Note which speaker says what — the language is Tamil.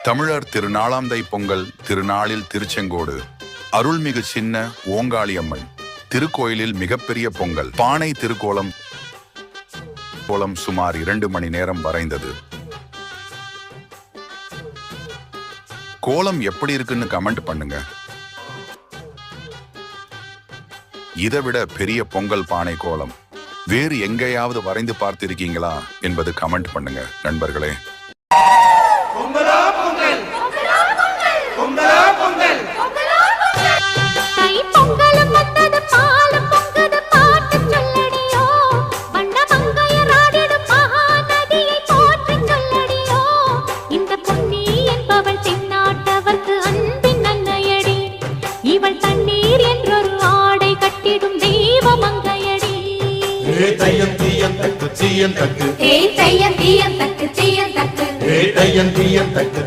Speaker 1: தமிழர் திருநாளாந்தை பொங்கல் திருநாளில் திருச்செங்கோடு அருள்மிகு சின்ன ஓங்காளியம்மன் திருக்கோயிலில் மிகப்பெரிய பொங்கல் பானை திருக்கோலம் சுமார் 2 மணி நேரம் வரைந்தது. கோலம் எப்படி இருக்குன்னு கமெண்ட் பண்ணுங்க. இதைவிட பெரிய பொங்கல் பானை கோலம் வேறு எங்கேயாவது வரைந்து பார்த்திருக்கீங்களா என்பது கமெண்ட் பண்ணுங்க நண்பர்களே.
Speaker 2: தையன் தீயன் தக்கு